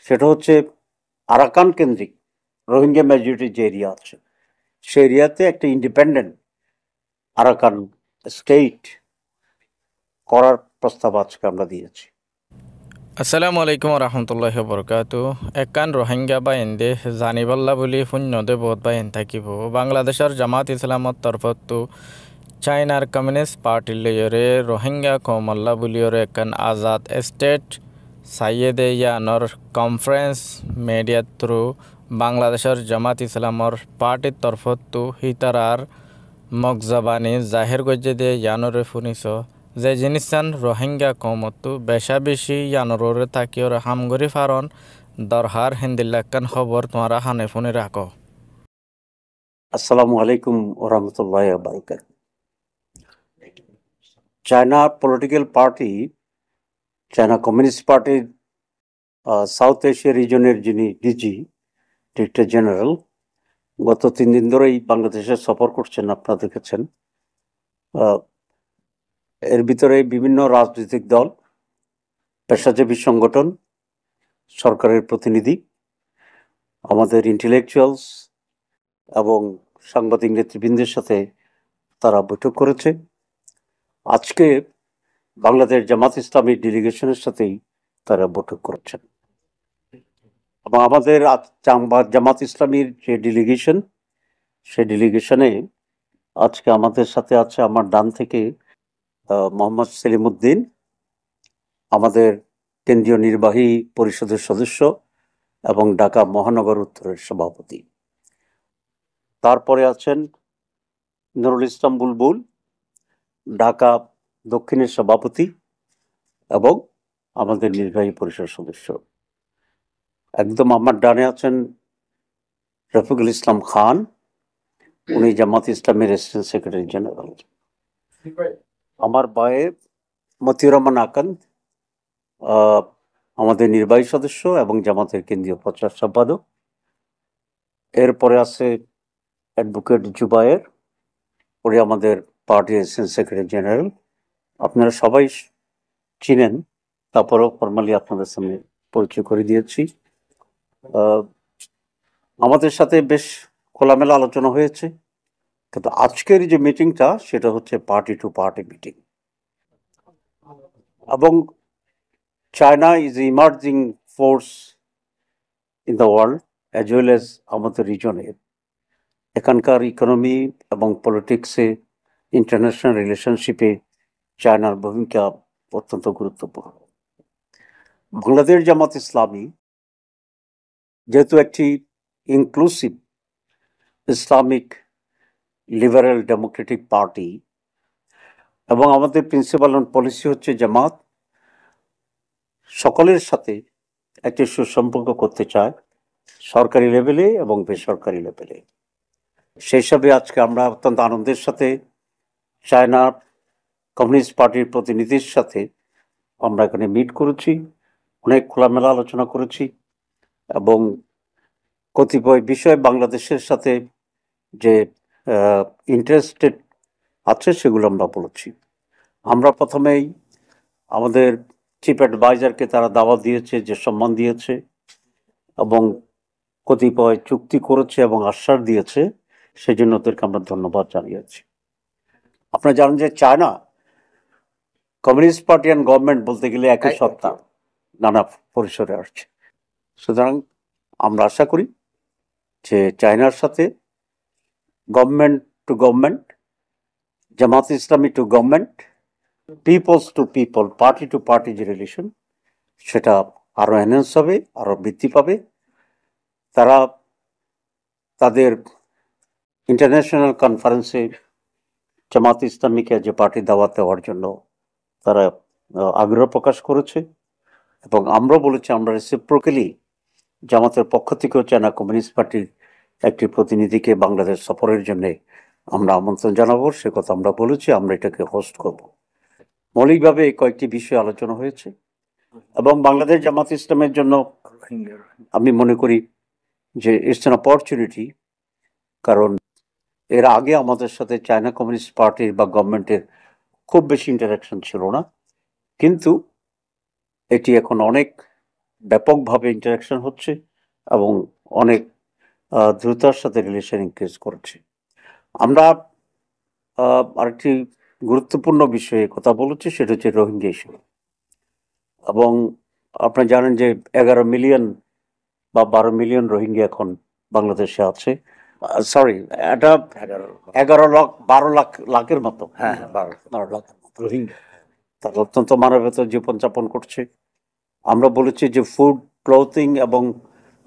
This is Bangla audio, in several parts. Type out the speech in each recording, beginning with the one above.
সেটা হচ্ছে আরাকান কেন্দ্রিক রোহিঙ্গা মেজরিটি যে এরিয়া আছে সেই এরিয়াতে একটা ইন্ডিপেন্ডেন্ট আরাকান স্টেট করার প্রস্তাব আজকে আমরা দিয়েছি। আসসালামু আলাইকুম রহমতুল্লাহ বরকাতু। একান রোহিঙ্গা বা এন্দে জানিবাল্লা বুলি শূন্যদে বহুত বা এন থাকিব বাংলাদেশের জামাত ইসলামত তরফতো চাইনার কমিউনিস্ট পার্টির লয়রে রোহিঙ্গা কমল্লা বুলিয়রে একান আজাদ স্টেট সাইয়েদে ইয়ানর কনফারেন্স মিডিয়ার থ্রু বাংলাদেশের জামাত ইসলামর পার্টির তরফতো হিতারার মগজাবানি জাহির গজ্জে দে ইয়ানরে শুনিছ যে জিনিসান রোহিঙ্গা কমতো বেশা বেশি ইয়ানরে থাকিওর হামগরি ফারন দরহার হিন্দিল্লাকান খবর তোমারা হানে ফোনে রাখো। আসসালামু আলাইকুম ওরহমতুল্লাহ বারকাত। China political party, China communist পার্টির সাউথ এশিয়া রিজনের যিনি ডিজি ডিরেক্টর জেনারেল গত 3 দিন ধরেই বাংলাদেশে সফর করছেন, আপনারা দেখেছেন। এর ভিতরে বিভিন্ন রাজনৈতিক দল, পেশাজীবী সংগঠন, সরকারের প্রতিনিধি, আমাদের ইন্টেলেকচুয়ালস এবং সাংবাদিক নেতৃবৃন্দের সাথে তারা বৈঠক করেছে। আজকে বাংলাদেশ জামাত ইসলামী ডেলিগেশনের সাথেই তারা বৈঠক করেছেন এবং আমাদের জামাত ইসলামীর যে ডেলিগেশন, সেই ডেলিগেশনে আজকে আমাদের সাথে আছে আমার ডান থেকে মোহাম্মদ সেলিমউদ্দিন, আমাদের কেন্দ্রীয় নির্বাহী পরিষদের সদস্য এবং ঢাকা মহানগর উত্তরের সভাপতি। তারপরে আছেন নুরুল ইসলাম বুলবুল, ঢাকা দক্ষিণের সভাপতি এবং আমাদের নির্বাহী পরিষদ সদস্য। একদম আমার ডানে আছেন রফিকুল ইসলাম খান, উনি জামাত ইসলামের অ্যাসিস্ট্যান্ট সেক্রেটারি জেনারেল। আমার বায়ে মতিউর রহমান আকান, আমাদের নির্বাহী সদস্য এবং জামাতের কেন্দ্রীয় প্রচার সম্পাদক। এরপরে আছে অ্যাডভোকেট জুবায়ের, উনি আমাদের পার্টির অ্যাসিস্ট্যান্ট সেক্রেটারি জেনারেল। আপনারা সবাই চিনেন, তারপরেও ফর্মালি আপনাদের সামনে পরিচয় করে দিয়েছি। আমাদের সাথে বেশ খোলামেলা আলোচনা হয়েছে, কিন্তু আজকের যে মিটিংটা সেটা হচ্ছে পার্টি টু পার্টি মিটিং। এবং China is emerging force in the world as well as আমাদের রিজনে। এখানকার ইকোনমি এবং পলিটিক্সে, ইন্টারন্যাশনাল রিলেশনশিপে চায়নার ভূমিকা অত্যন্ত গুরুত্বপূর্ণ। বাংলাদেশ জামাত ইসলামী যেহেতু একটি inclusive Islamic liberal Democratic party এবং আমাদের প্রিন্সিপাল পলিসি হচ্ছে জামাত সকলের সাথে একটি সুসম্পর্ক করতে চায়, সরকারি লেভেলে এবং বেসরকারি লেভেলে। সেই হিসাবে আজকে আমরা অত্যন্ত আনন্দের সাথে চায়নার কমিউনিস্ট পার্টির প্রতিনিধির সাথে আমরা এখানে মিট করেছি, অনেক খোলামেলা আলোচনা করেছি এবং কতিপয় বিষয় বাংলাদেশের সাথে যে ইন্টারেস্টেড আছে সেগুলো আমরা বলেছি। আমরা প্রথমেই আমাদের চিফ অ্যাডভাইজারকে তারা দাওয়াত দিয়েছে, যে সম্মান দিয়েছে এবং কতিপয় চুক্তি করেছে এবং আশ্বাস দিয়েছে, সেই জন্য ওদেরকে আমরা ধন্যবাদ জানিয়েছি। আপনারা জানেন যে China communist party and government বলতে গেলে একই সত্তা, নানা পরিসরে আসছে। সুতরাং আমরা আশা করি যে চায়নার সাথে government to government, Jamaat Islami to government, peoples to people, party to party যে রিলেশন, সেটা আরও এনহ্যান্স হবে, আরও বৃদ্ধি পাবে। তারা তাদের ইন্টারন্যাশনাল কনফারেন্সে জামাত ইসলামীকে যে পার্টি দাওয়াত দেওয়ার জন্য তারা আগ্রহ প্রকাশ করেছে এবং আমরা বলেছি আমরা রেসিপ্রোকালি জামাতের পক্ষ থেকেও চায়না কমিউনিস্ট পার্টির একটি প্রতিনিধিকে বাংলাদেশ সফরের জন্য আমরা আমন্ত্রণ জানাবো, সে কথা আমরা বলেছি। আমরা এটাকে হোস্ট করব। মৌলিকভাবে কয়েকটি বিষয় আলোচনা হয়েছে এবং বাংলাদেশ জামাত ইসলামের জন্য আমি মনে করি যে ইটস অ্যান অপরচুনিটি, কারণ এর আগে আমাদের সাথে চায়না কমিউনিস্ট পার্টির বা গভর্নমেন্টের খুব বেশি ইন্টারাকশন ছিল না, কিন্তু এটি এখন অনেক ব্যাপকভাবে ইন্টারাকশন হচ্ছে এবং অনেক দ্রুততার সাথে রিলেশন ইনক্রিজ করছে। আমরা আরেকটি গুরুত্বপূর্ণ বিষয়ে কথা বলেছি, সেটা হচ্ছে রোহিঙ্গা ইস্যু। এবং আপনারা জানেন যে 11 মিলিয়ন বা 12 মিলিয়ন রোহিঙ্গা এখন বাংলাদেশে আছে। সরি, এটা 12 লাখের মতো। হ্যাঁ হ্যাঁ 12 লাখ রোহিঙ্গা। তারা অত্যন্ত মানবতার জীবনযাপন করছে। আমরা বলেছি যে ফুড, ক্লোথিং এবং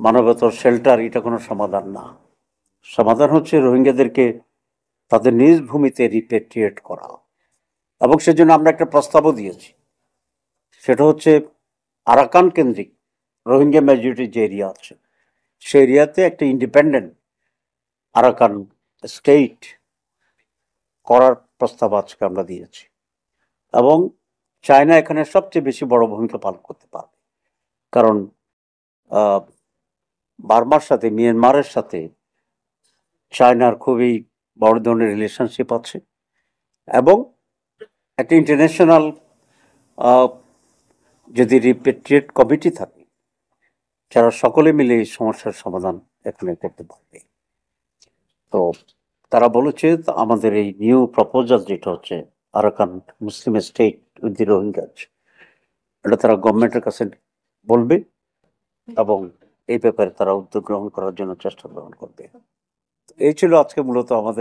মানবতার শেল্টার এটা কোনো সমাধান না। সমাধান হচ্ছে রোহিঙ্গাদেরকে তাদের নিজ ভূমিতে রিপেট্রিয়েট করা। এবং সেজন্য আমরা একটা প্রস্তাবও দিয়েছি, সেটা হচ্ছে আরাকান কেন্দ্রিক রোহিঙ্গা মেজরিটি যে এরিয়া আছে, সেই এরিয়াতে একটা ইন্ডিপেন্ডেন্ট আরাকান স্টেট করার প্রস্তাব আজকে আমরা দিয়েছি। এবং চায়না এখানে সবচেয়ে বেশি বড় ভূমিকা পালন করতে পারবে, কারণ বার্মার সাথে, মিয়ানমারের সাথে চায়নার খুবই বড় ধরনের রিলেশনশিপ আছে। এবং একটা ইন্টারন্যাশনাল যদি রিপেট্রিয়েট কমিটি থাকে, যারা সকলে মিলে এই সমস্যার সমাধান এখানে করতে পারবে। তো তারা বলেছে আমাদের এই নিউ প্রপোজাল যেটা হচ্ছে Arakan Muslim state with the Rohingyas, এটা তারা গভর্নমেন্টের কাছে বলবে এবং এই ব্যাপারে তারা উদ্যোগ গ্রহণ করার জন্য চেষ্টা গ্রহণ করবে। এই ছিল আজকে মূলত আমাদের